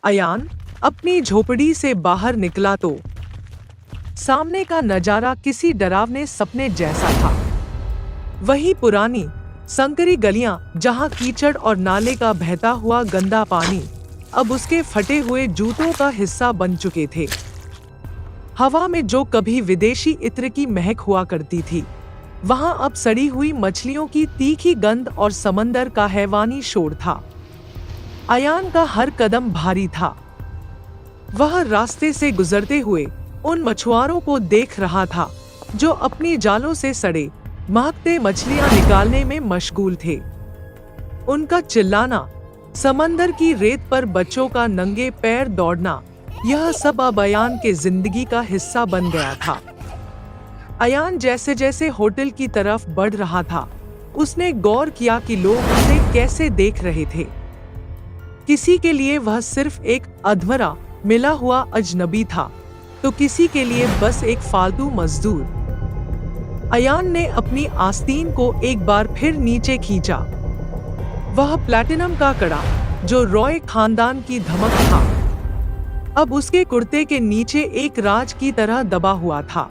अयान अपनी झोपड़ी से बाहर निकला तो सामने का नजारा किसी डरावने सपने जैसा था। वही पुरानी संकरी गलियां जहां कीचड़ और नाले का बहता हुआ गंदा पानी अब उसके फटे हुए जूतों का हिस्सा बन चुके थे। हवा में जो कभी विदेशी इत्र की महक हुआ करती थी, वहां अब सड़ी हुई मछलियों की तीखी गंध और समंदर का हैवानी शोर था। अयान का हर कदम भारी था। वह रास्ते से गुजरते हुए उन मछुआरों को देख रहा था जो अपनी जालों से सड़े महकते मछलियां निकालने में मशगूल थे। उनका चिल्लाना, समंदर की रेत पर बच्चों का नंगे पैर दौड़ना, यह सब अब अयान के जिंदगी का हिस्सा बन गया था। अयान जैसे जैसे होटल की तरफ बढ़ रहा था, उसने गौर किया कि लोग उसे कैसे देख रहे थे। किसी के लिए वह सिर्फ एक अधमरा मिला हुआ अजनबी था, तो किसी के लिए बस एक फालतू मजदूर। अयान ने अपनी आस्तीन को एक बार फिर नीचे खींचा। वह प्लैटिनम का कड़ा जो रॉय खानदान की धमक था, अब उसके कुर्ते के नीचे एक राज की तरह दबा हुआ था।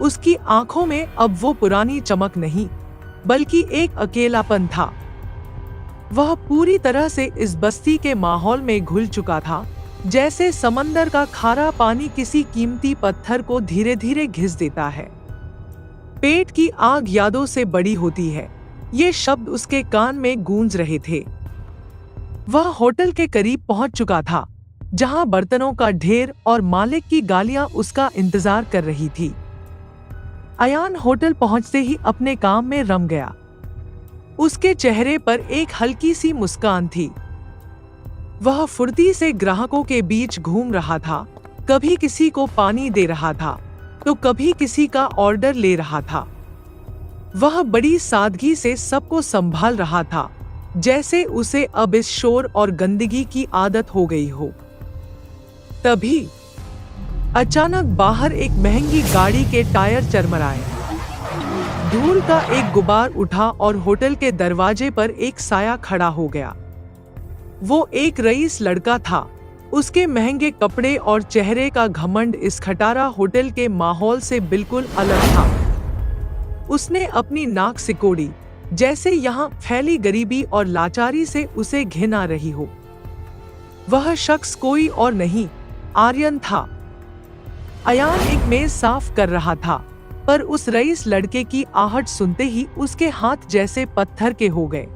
उसकी आंखों में अब वो पुरानी चमक नहीं, बल्कि एक अकेलापन था। वह पूरी तरह से इस बस्ती के माहौल में घुल चुका था, जैसे समंदर का खारा पानी किसी कीमती पत्थर को धीरे धीरे घिस देता है। पेट की आग यादों से बड़ी होती है, ये शब्द उसके कान में गूंज रहे थे। वह होटल के करीब पहुंच चुका था, जहां बर्तनों का ढेर और मालिक की गालियां उसका इंतजार कर रही थी। अयान होटल पहुंचते ही अपने काम में रम गया। उसके चेहरे पर एक हल्की सी मुस्कान थी। वह फुर्ती से ग्राहकों के बीच घूम रहा था, कभी किसी को पानी दे रहा था, तो कभी किसी का ऑर्डर ले रहा था। वह बड़ी सादगी से सबको संभाल रहा था, जैसे उसे अब इस शोर और गंदगी की आदत हो गई हो। तभी अचानक बाहर एक महंगी गाड़ी के टायर चरमराए। धूल का एक गुबार उठा और होटल के दरवाजे पर एक साया खड़ा हो गया। वो एक रईस लड़का था। उसके महंगे कपड़े और चेहरे का घमंड इस खटारा होटल के माहौल से बिल्कुल अलग था। उसने अपनी नाक सिकोड़ी, जैसे यहाँ फैली गरीबी और लाचारी से उसे घिन आ रही हो। वह शख्स कोई और नहीं, आर्यन था। अयान एक मेज साफ कर रहा था, पर उस रईस लड़के की आहट सुनते ही उसके हाथ जैसे पत्थर के हो गए।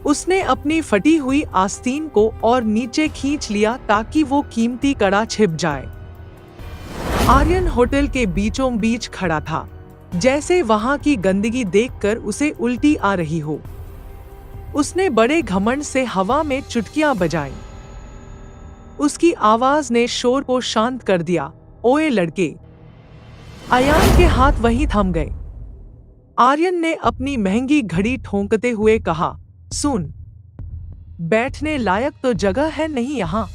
उसने अपनी फटी हुई आस्तीन को और नीचे खींच लिया ताकि वो कीमती कड़ा छिप जाए। आर्यन होटल के बीचों बीच खड़ा था, जैसे वहां की गंदगी देखकर उसे उल्टी आ रही हो। उसने बड़े घमंड से हवा में चुटकियां बजाईं। उसकी आवाज ने शोर को शांत कर दिया। ओए लड़के! अयान के हाथ वहीं थम गए। आर्यन ने अपनी महंगी घड़ी ठोंकते हुए कहा, सुन, बैठने लायक तो जगह है नहीं यहाँ,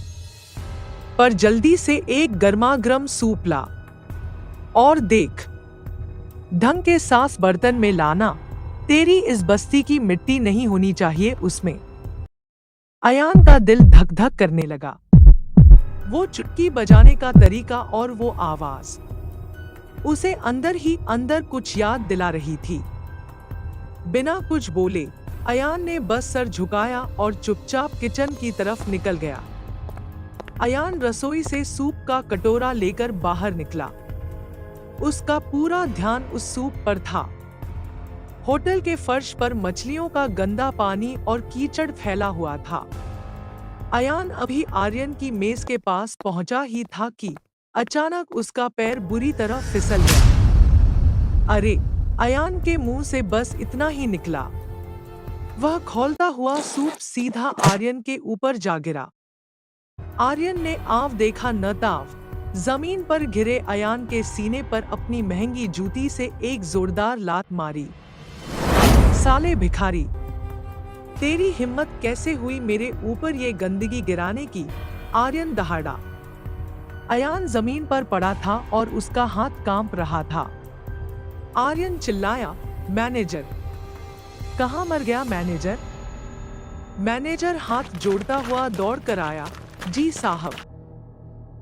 पर जल्दी से एक गर्मागर्म सूप ला। और देख, ढंग के साफ बर्तन में लाना, तेरी इस बस्ती की मिट्टी नहीं होनी चाहिए उसमें। अयान का दिल धक धक करने लगा। वो चुटकी बजाने का तरीका और वो आवाज उसे अंदर ही अंदर कुछ याद दिला रही थी। बिना कुछ बोले अयान ने बस सर झुकाया और चुपचाप किचन की तरफ निकल गया। अयान रसोई से सूप का कटोरा लेकर बाहर निकला। उसका पूरा ध्यान उस सूप पर था। होटल के फर्श पर मछलियों का गंदा पानी और कीचड़ फैला हुआ था। अयान अभी आर्यन की मेज के पास पहुंचा ही था कि अचानक उसका पैर बुरी तरह फिसल गया। अरे! अयान के मुंह से बस इतना ही निकला। वह खौलता हुआ सूप सीधा आर्यन के ऊपर जा गिरा। आर्यन ने आव देखा न ताव, जमीन पर गिरे अयान के सीने पर अपनी महंगी जूती से एक जोरदार लात मारी। साले भिखारी, तेरी हिम्मत कैसे हुई मेरे ऊपर ये गंदगी गिराने की? आर्यन दहाड़ा। अयान जमीन पर पड़ा था और उसका हाथ कांप रहा था। आर्यन चिल्लाया, मैनेजर! कहाँ मर गया मैनेजर? मैनेजर हाथ जोड़ता हुआ दौड़ कर आया। जी साहब,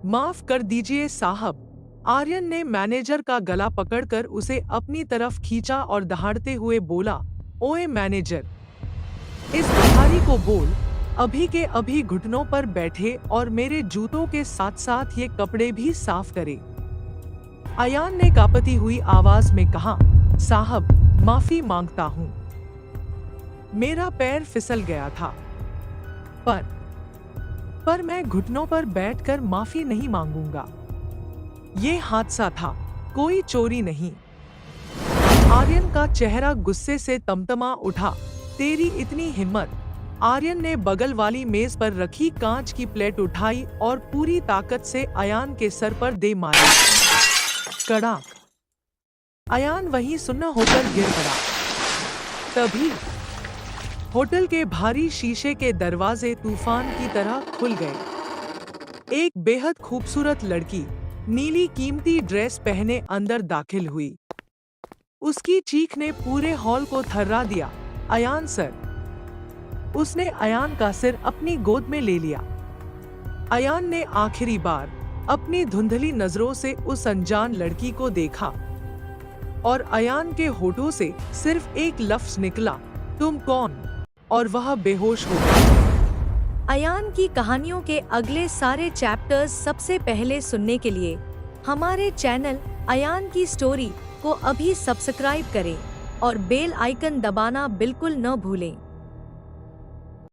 माफ कर दीजिए साहब। आर्यन ने मैनेजर का गला पकड़कर उसे अपनी तरफ खींचा और दहाड़ते हुए बोला, ओए मैनेजर, इस भिखारी को बोल अभी के अभी घुटनों पर बैठे और मेरे जूतों के साथ साथ ये कपड़े भी साफ करे। अयान ने कांपती हुई आवाज में कहा, साहब माफी मांगता हूँ, मेरा पैर फिसल गया था। पर मैं घुटनों पर बैठकर माफी नहीं मांगूंगा। ये हादसा था, कोई चोरी नहीं। आर्यन का चेहरा गुस्से से तमतमा उठा। तेरी इतनी हिम्मत? आर्यन ने बगल वाली मेज पर रखी कांच की प्लेट उठाई और पूरी ताकत से अयान के सर पर दे मारी। कड़ाक। अयान वहीं सुन्न होकर गिर पड़ा। तभी होटल के भारी शीशे के दरवाजे तूफान की तरह खुल गए। एक बेहद खूबसूरत लड़की नीली कीमती ड्रेस पहने अंदर दाखिल हुई। उसकी चीख ने पूरे हॉल को थर्रा दिया। अयान सर। उसने अयान का सिर अपनी गोद में ले लिया। अयान ने आखिरी बार अपनी धुंधली नजरों से उस अनजान लड़की को देखा और अयान के होठों से सिर्फ एक लफ्ज निकला, तुम कौन? और वह बेहोश हो गया। अयान की कहानियों के अगले सारे चैप्टर्स सबसे पहले सुनने के लिए हमारे चैनल अयान की स्टोरी को अभी सब्सक्राइब करें और बेल आइकन दबाना बिल्कुल न भूलें।